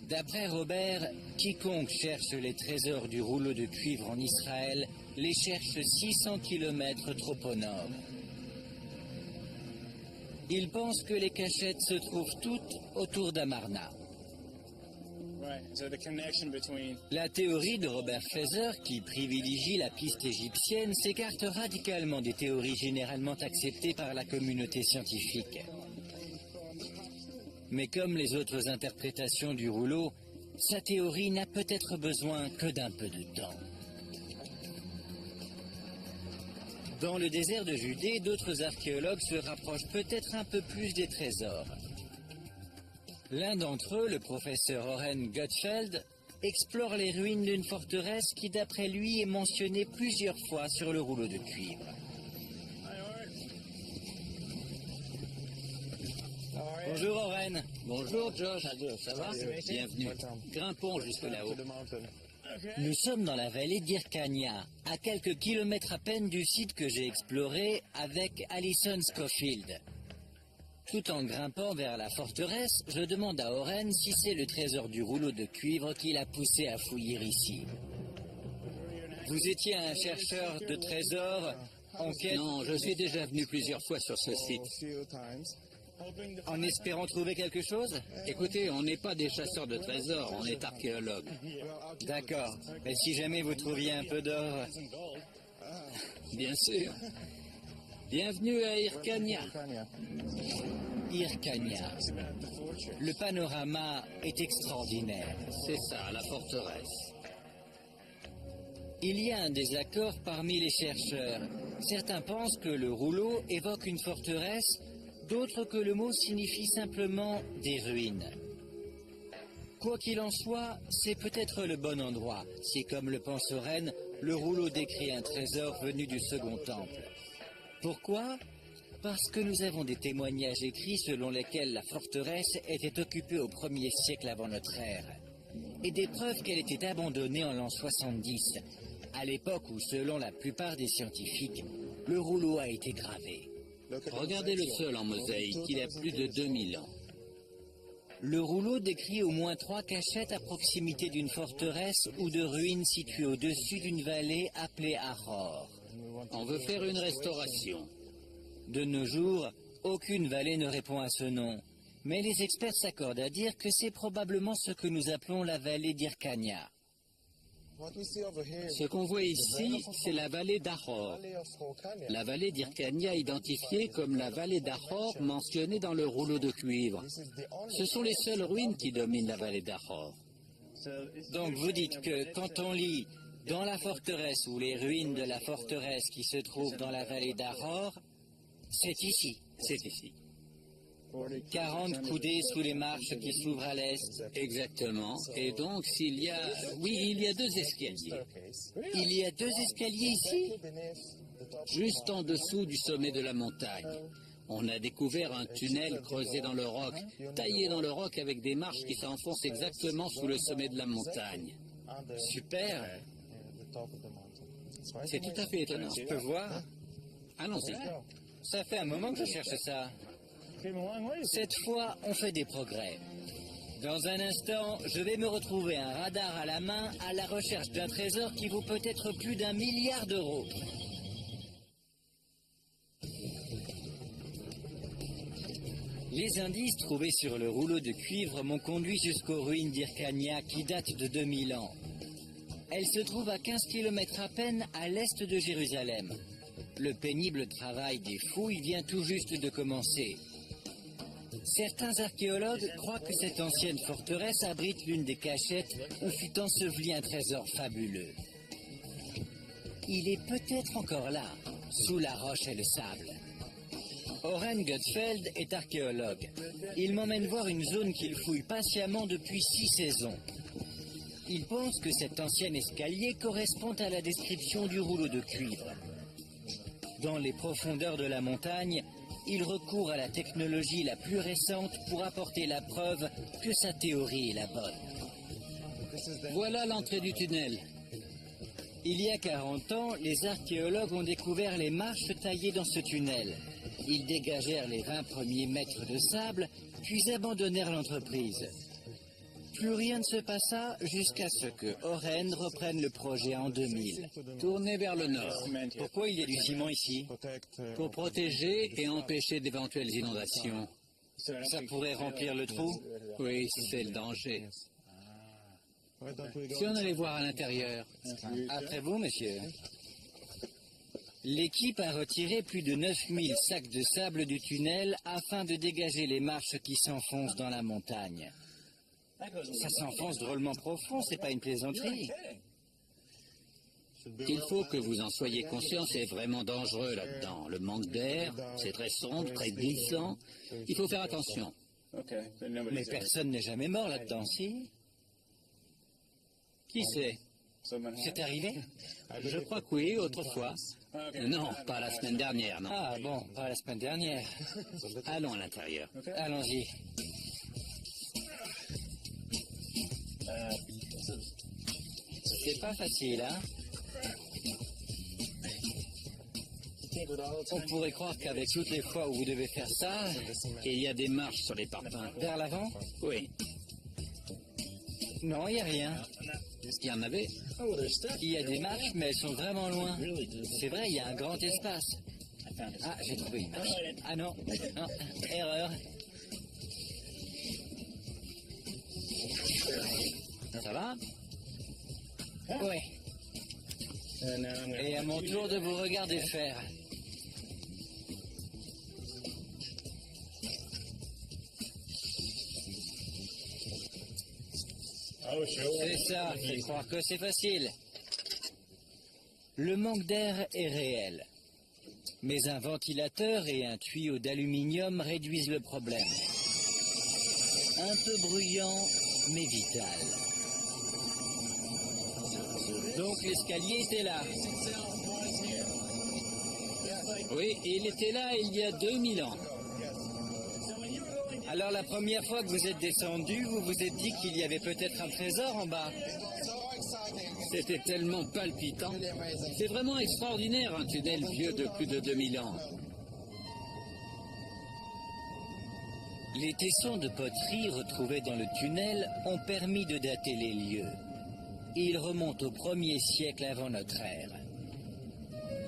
D'après Robert, quiconque cherche les trésors du rouleau de cuivre en Israël les cherche 600 km trop au nord. Il pense que les cachettes se trouvent toutes autour d'Amarna. La théorie de Robert Fraser, qui privilégie la piste égyptienne, s'écarte radicalement des théories généralement acceptées par la communauté scientifique. Mais comme les autres interprétations du rouleau, sa théorie n'a peut-être besoin que d'un peu de temps. Dans le désert de Judée, d'autres archéologues se rapprochent peut-être un peu plus des trésors. L'un d'entre eux, le professeur Oren Gutfeld, explore les ruines d'une forteresse qui, d'après lui, est mentionnée plusieurs fois sur le rouleau de cuivre. Bonjour Oren. Bonjour Josh, ça va? Bienvenue. Grimpons jusque là-haut. Nous sommes dans la vallée d'Hyrcania, à quelques kilomètres à peine du site que j'ai exploré avec Alison Scofield. Tout en grimpant vers la forteresse, je demande à Oren si c'est le trésor du rouleau de cuivre qui l'a poussé à fouiller ici. Vous étiez un chercheur de trésors en quête... Non, je suis déjà venu plusieurs fois sur ce site. En espérant trouver quelque chose? Écoutez, on n'est pas des chasseurs de trésors, on est archéologues. D'accord. Mais si jamais vous trouviez un peu d'or... Bien sûr. Bienvenue à Hyrcania. Hyrcania. Le panorama est extraordinaire. C'est ça, la forteresse. Il y a un désaccord parmi les chercheurs. Certains pensent que le rouleau évoque une forteresse, d'autres que le mot signifie simplement des ruines. Quoi qu'il en soit, c'est peut-être le bon endroit, si comme le pense Oren, le rouleau décrit un trésor venu du second temple. Pourquoi? Parce que nous avons des témoignages écrits selon lesquels la forteresse était occupée au 1er siècle avant notre ère, et des preuves qu'elle était abandonnée en l'an 70, à l'époque où, selon la plupart des scientifiques, le rouleau a été gravé. Regardez le sol en mosaïque, il a plus de 2000 ans. Le rouleau décrit au moins 3 cachettes à proximité d'une forteresse ou de ruines situées au-dessus d'une vallée appelée Ahor. On veut faire une restauration. De nos jours, aucune vallée ne répond à ce nom, mais les experts s'accordent à dire que c'est probablement ce que nous appelons la vallée d'Hyrcania. Ce qu'on voit ici, c'est la vallée d'Ahor. La vallée d'Hyrcania identifiée comme la vallée d'Ahor mentionnée dans le rouleau de cuivre. Ce sont les seules ruines qui dominent la vallée d'Ahor. Donc vous dites que quand on lit « dans la forteresse » ou « les ruines de la forteresse qui se trouve dans la vallée d'Ahor », c'est ici. C'est ici. 40 coudées sous les marches qui s'ouvrent à l'est. Exactement. Et donc, il y a 2 escaliers. Il y a 2 escaliers ici? Juste en dessous du sommet de la montagne. On a découvert un tunnel creusé dans le roc, taillé dans le roc avec des marches qui s'enfoncent exactement sous le sommet de la montagne. Super. C'est tout à fait étonnant. Je peux voir? Allons-y. Ça fait un moment que je cherche ça. Cette fois, on fait des progrès. Dans un instant, je vais me retrouver un radar à la main à la recherche d'un trésor qui vaut peut-être plus d'1 milliard d'euros. Les indices trouvés sur le rouleau de cuivre m'ont conduit jusqu'aux ruines d'Hyrcania qui datent de 2000 ans. Elles se trouvent à 15 km à peine à l'est de Jérusalem. Le pénible travail des fouilles vient tout juste de commencer. Certains archéologues croient que cette ancienne forteresse abrite l'une des cachettes où fut enseveli un trésor fabuleux. Il est peut-être encore là, sous la roche et le sable. Oren Gutfeld est archéologue. Il m'emmène voir une zone qu'il fouille patiemment depuis 6 saisons. Il pense que cet ancien escalier correspond à la description du rouleau de cuivre. Dans les profondeurs de la montagne, il recourt à la technologie la plus récente pour apporter la preuve que sa théorie est la bonne. Voilà l'entrée du tunnel. Il y a 40 ans, les archéologues ont découvert les marches taillées dans ce tunnel. Ils dégagèrent les 20 premiers mètres de sable, puis abandonnèrent l'entreprise. Plus rien ne se passa jusqu'à ce que Oren reprenne le projet en 2000. Tournez vers le nord. Pourquoi il y a du ciment ici? Pour protéger et empêcher d'éventuelles inondations. Ça pourrait remplir le trou? Oui, c'est le danger. Si on allait voir à l'intérieur. Après vous, monsieur. L'équipe a retiré plus de 9000 sacs de sable du tunnel afin de dégager les marches qui s'enfoncent dans la montagne. Ça s'enfonce drôlement profond, c'est pas une plaisanterie. Il faut que vous en soyez conscient, c'est vraiment dangereux là-dedans. Le manque d'air, c'est très sombre, très glissant. Il faut faire attention. Mais personne n'est jamais mort là-dedans, si? Qui sait? C'est arrivé? Je crois que oui, autrefois. Non, pas la semaine dernière, non. Ah bon, pas la semaine dernière. Allons à l'intérieur. Allons-y. C'est pas facile, hein? On pourrait croire qu'avec toutes les fois où vous devez faire ça, Et il y a des marches sur les parpaings. vers l'avant? Oui, Non, il n'y a rien. il y en avait. Il y a des marches, mais elles sont vraiment loin. C'est vrai, il y a un grand espace. Ah, j'ai trouvé une marche. Ah non, non, erreur. Ça va? Oui. Et à mon tour de vous regarder faire. C'est ça, faites croire que c'est facile. Le manque d'air est réel. Mais un ventilateur et un tuyau d'aluminium réduisent le problème. Un peu bruyant, mais vital. Donc l'escalier était là. Oui, il était là il y a 2000 ans. Alors la première fois que vous êtes descendu, vous vous êtes dit qu'il y avait peut-être un trésor en bas. C'était tellement palpitant. C'est vraiment extraordinaire, un tunnel vieux de plus de 2000 ans. Les tessons de poterie retrouvés dans le tunnel ont permis de dater les lieux. Ils remontent au 1er siècle avant notre ère.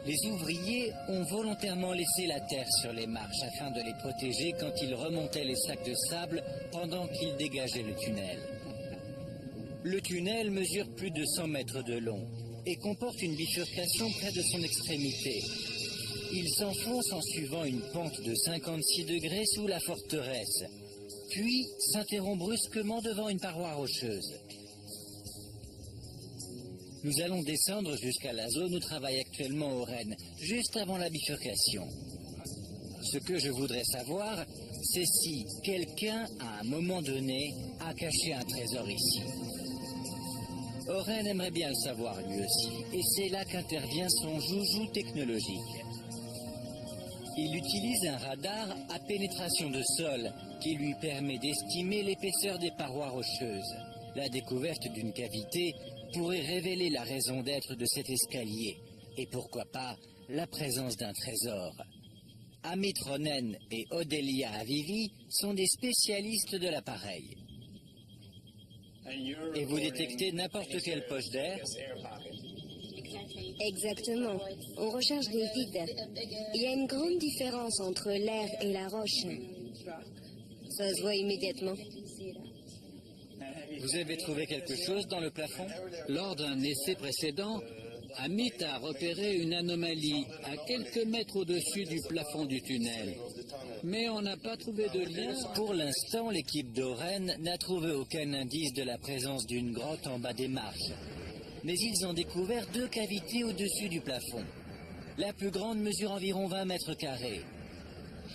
Les ouvriers ont volontairement laissé la terre sur les marches afin de les protéger quand ils remontaient les sacs de sable pendant qu'ils dégageaient le tunnel. Le tunnel mesure plus de 100 mètres de long et comporte une bifurcation près de son extrémité. Il s'enfonce en suivant une pente de 56 degrés sous la forteresse, puis s'interrompt brusquement devant une paroi rocheuse. Nous allons descendre jusqu'à la zone où travaille actuellement Oren, juste avant la bifurcation. Ce que je voudrais savoir, c'est si quelqu'un, à un moment donné, a caché un trésor ici. Oren aimerait bien le savoir lui aussi, et c'est là qu'intervient son joujou technologique. Il utilise un radar à pénétration de sol qui lui permet d'estimer l'épaisseur des parois rocheuses. La découverte d'une cavité pourrait révéler la raison d'être de cet escalier, et pourquoi pas la présence d'un trésor. Amit Ronen et Odelia Avivi sont des spécialistes de l'appareil. Et vous détectez n'importe quelle poche d'air? Exactement. On recherche des vides. Il y a une grande différence entre l'air et la roche. Ça se voit immédiatement. Vous avez trouvé quelque chose dans le plafond? Lors d'un essai précédent, Amit a repéré une anomalie à quelques mètres au-dessus du plafond du tunnel. Mais on n'a pas trouvé de lien. Pour l'instant, l'équipe d'Oren n'a trouvé aucun indice de la présence d'une grotte en bas des marches. Mais ils ont découvert 2 cavités au-dessus du plafond. La plus grande mesure environ 20 mètres carrés.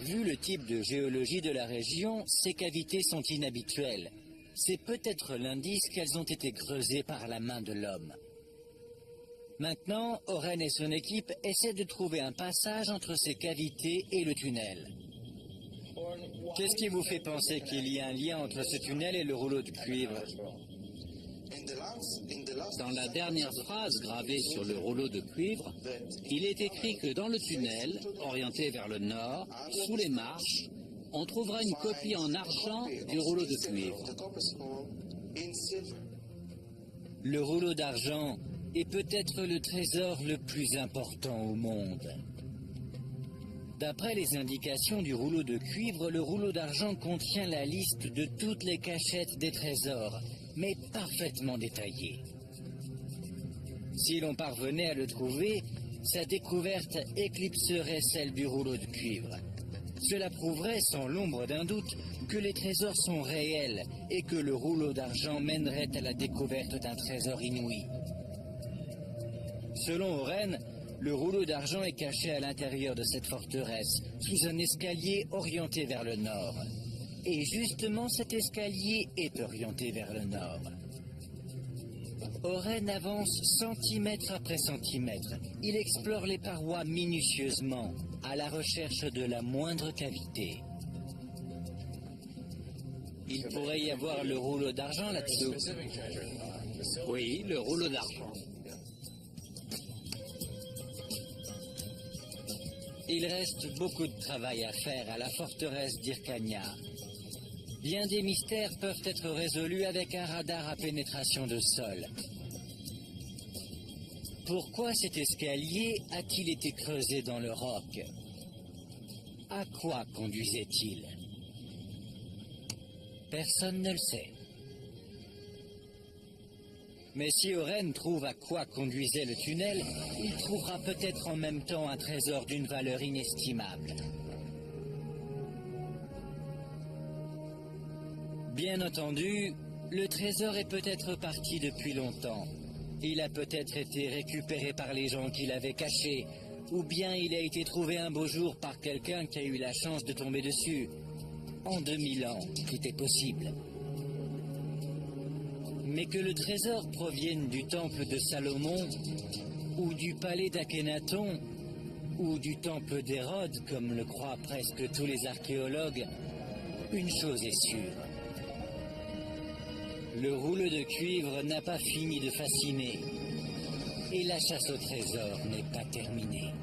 Vu le type de géologie de la région, ces cavités sont inhabituelles. C'est peut-être l'indice qu'elles ont été creusées par la main de l'homme. Maintenant, Oren et son équipe essaient de trouver un passage entre ces cavités et le tunnel. Qu'est-ce qui vous fait penser qu'il y a un lien entre ce tunnel et le rouleau de cuivre? Dans la dernière phrase gravée sur le rouleau de cuivre, il est écrit que dans le tunnel, orienté vers le nord, sous les marches, on trouvera une copie en argent du rouleau de cuivre. Le rouleau d'argent est peut-être le trésor le plus important au monde. D'après les indications du rouleau de cuivre, le rouleau d'argent contient la liste de toutes les cachettes des trésors, mais parfaitement détaillée. Si l'on parvenait à le trouver, sa découverte éclipserait celle du rouleau de cuivre. Cela prouverait sans l'ombre d'un doute que les trésors sont réels et que le rouleau d'argent mènerait à la découverte d'un trésor inouï. Selon Oren, le rouleau d'argent est caché à l'intérieur de cette forteresse, sous un escalier orienté vers le nord. Et justement, cet escalier est orienté vers le nord. Oren avance centimètre après centimètre. Il explore les parois minutieusement, à la recherche de la moindre cavité. Il pourrait y avoir le rouleau d'argent là-dessous. Oui, le rouleau d'argent. Il reste beaucoup de travail à faire à la forteresse d'Hyrcania. Bien des mystères peuvent être résolus avec un radar à pénétration de sol. Pourquoi cet escalier a-t-il été creusé dans le roc? À quoi conduisait-il? Personne ne le sait. Mais si Oren trouve à quoi conduisait le tunnel, il trouvera peut-être en même temps un trésor d'une valeur inestimable. Bien entendu, le trésor est peut-être parti depuis longtemps. Il a peut-être été récupéré par les gens qui l'avaient caché, ou bien il a été trouvé un beau jour par quelqu'un qui a eu la chance de tomber dessus. En 2000 ans, tout est possible. Mais que le trésor provienne du temple de Salomon, ou du palais d'Akhénaton, ou du temple d'Hérode, comme le croient presque tous les archéologues, une chose est sûre. Le rouleau de cuivre n'a pas fini de fasciner, et la chasse au trésor n'est pas terminée.